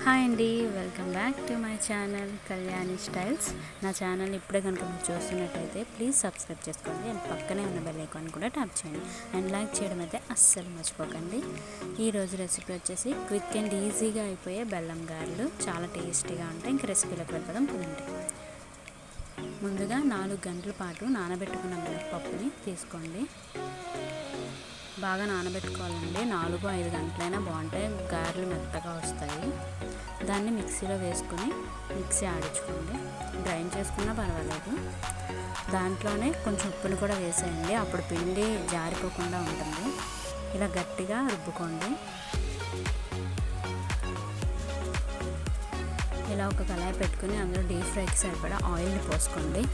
Hi అండి, welcome back to my channel Kalyani styles. నా channel ఇప్పుడే కనుక మీరు చూస్తున్నట్టయితే ప్లీజ్ సబ్స్క్రైబ్ చేసుకోండి అండ్ పక్కనే ఉన్న బెల్ ఐకాన్ కూడా ట్యాప్ చేయండి అండ్ లైక్ చేయడం అయితే అస్సలు మర్చిపోకండి. ఈరోజు రెసిపీ వచ్చేసి క్విక్ అండ్ ఈజీగా అయిపోయే బెల్లం గారెలు. చాలా టేస్టీగా ఉంటాయి. ఇంక రెసిపీలోకి వెళ్ళిపోదాం పదండి. ముందుగా 4 గంటల పాటు నానబెట్టుకున్న మినపప్పుని తీసుకోండి. బాగా నానబెట్టుకోవాలండి. 4-5 గంటలైనా బాగుంటాయి, గారెలు మెత్తగా వస్తాయి. దాన్ని మిక్సీలో వేసుకొని మిక్సీ ఆడించుకోండి. గ్రైండ్ చేసుకున్నా పర్వాలేదు. దాంట్లోనే కొంచెం ఉప్పుని కూడా వేసేయండి, అప్పుడు పిండి జారిపోకుండా ఉంటుంది. ఇలా గట్టిగా రుబ్బుకోండి. ఇలా ఒక కళాయి పెట్టుకుని అందులో డీప్ ఫ్రైకి సరిపడా ఆయిల్ని పోసుకోండి.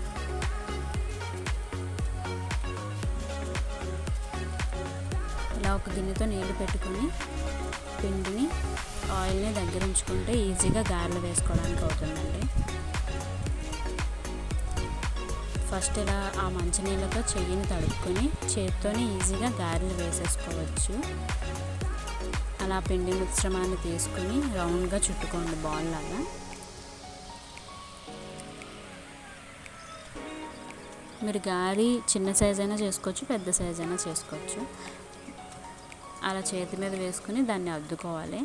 ఇలా ఒక గిన్నెతో నీళ్లు పెట్టుకుని పిండిని ఆయిల్ని దగ్గర ఉంచుకుంటే ఈజీగా గారెలు వేసుకోవడానికి అవుతుందండి. ఫస్ట్ ఇలా ఆ మంచినీళ్ళతో చెయ్యిని తడుపుకొని చేత్తోనే ఈజీగా గారెలు వేసేసుకోవచ్చు. అలా పిండి మిశ్రమాన్ని తీసుకుని రౌండ్గా చుట్టుకోండి బాల్ లాగా. మీరు గారి చిన్న సైజ్ అయినా చేసుకోవచ్చు, పెద్ద సైజ్ అయినా చేసుకోవచ్చు. అలా చేతి మీద వేసుకుని దాన్ని అద్దుకోవాలి.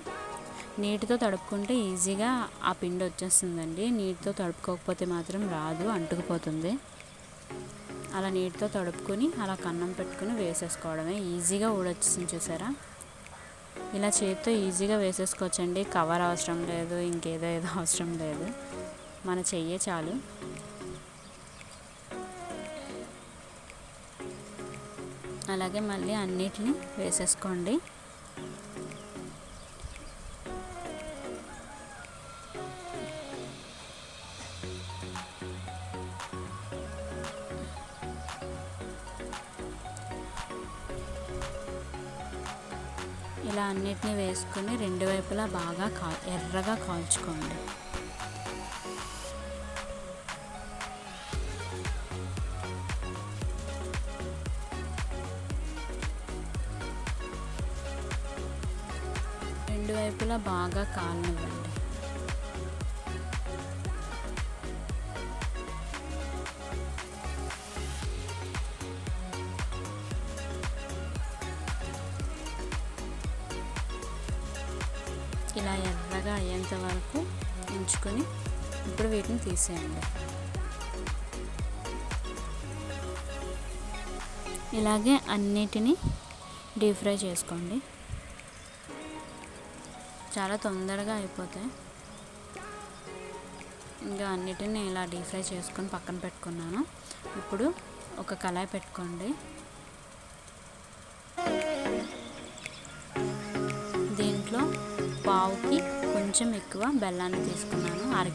నీటితో తడుపుకుంటే ఈజీగా ఆ పిండి వచ్చేస్తుందండి. నీటితో తడుపుకోకపోతే మాత్రం రాదు, అంటుకుపోతుంది. అలా నీటితో తడుపుకొని అలా కన్నం పెట్టుకుని వేసేసుకోవడమే. ఈజీగా ఊడొచ్చేసింది చూసారా. ఇలా చేతితో ఈజీగా వేసేసుకోవచ్చండి. కవర్ అవసరం లేదు, ఇంకేదో అవసరం లేదు, మన చెయ్యే చాలు. అలాగే మళ్ళీ అన్నిటిని వేసేసుకోండి. ఇలా అన్నిటిని వేసుకొని రెండు వైపులా బాగా ఎర్రగా కాల్చుకోండి. రెండు వైపులా బాగా కాలనివ్వండి. ఇలా ఎర్రగా అయ్యేంత వరకు ఉంచుకొని ఇప్పుడు వీటిని తీసేయండి. ఇలాగే అన్నిటినీ డీప్ ఫ్రై చేసుకోండి. చాలా తొందరగా అయిపోతాయి. ఇంకా అన్నిటిని ఇలా డీప్ ఫ్రై చేసుకొని పక్కన పెట్టుకున్నాను. ఇప్పుడు ఒక కళాయి పెట్టుకోండి. దీంట్లో పావుకి కొంచెం ఎక్కువ బెల్లాన్ని తీసుకున్నాను. అర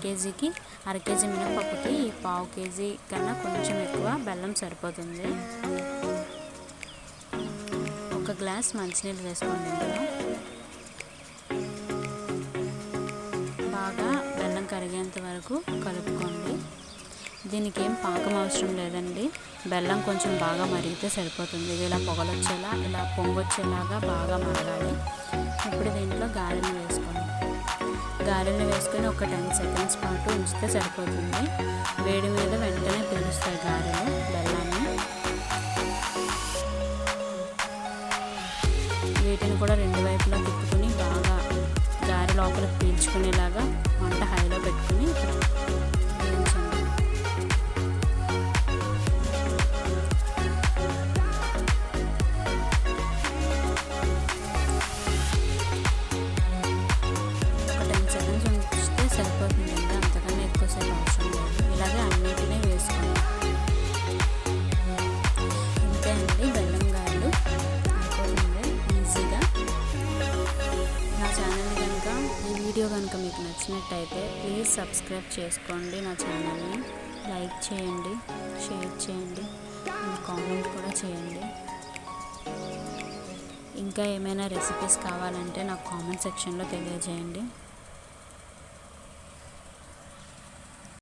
కేజీ మినపప్పుకి ఈ పావు కేజీ కన్నా కొంచెం ఎక్కువ బెల్లం సరిపోతుంది. ఒక గ్లాస్ మంచినీళ్ళు వేసుకోండి. ఇందులో బాగా బెల్లం కరిగేంత వరకు కలుపుకోండి. దీనికి ఏం పాకం అవసరం లేదండి, బెల్లం కొంచెం బాగా మరిగితే సరిపోతుంది. ఇలా పొగలొచ్చేలా, ఇలా పొంగొచ్చేలాగా బాగా మరగాలి. ఇప్పుడు దీంట్లో గారెలు వేసుకోండి. గారెలు వేసుకొని ఒక 10 సెకండ్స్ పాటు ఉంచితే సరిపోతుంది. వేడి మీద వెంటనే పీలుస్తాయి గారెలు బెల్లాన్ని. వీటిని కూడా రెండు వైపులా తిప్పుకొని బాగా గారె లోపలికి పీల్చుకునేలాగా మంట హైలో పెట్టుకుని వేయించండి. ఒక 10 సెకండ్స్ ఉంచితే సరిపోతుందండి, అంతకన్నా ఎక్కువసేపు అవసరం లేదు. ఇలాగే అన్నిటినీ వేసుకోండి. ఇంతే అండి, బెల్లం గారెలు అయిపోతుంది ఈజీగా. నా ఛానల్ని కనుక, ఈ వీడియో కనుక మీకు నచ్చినట్టయితే ప్లీజ్ సబ్స్క్రైబ్ చేసుకోండి. నా ఛానల్ని లైక్ చేయండి, షేర్ చేయండి, కామెంట్ కూడా చేయండి. ఇంకా ఏమైనా రెసిపీస్ కావాలంటే నాకు కామెంట్ సెక్షన్లో తెలియజేయండి.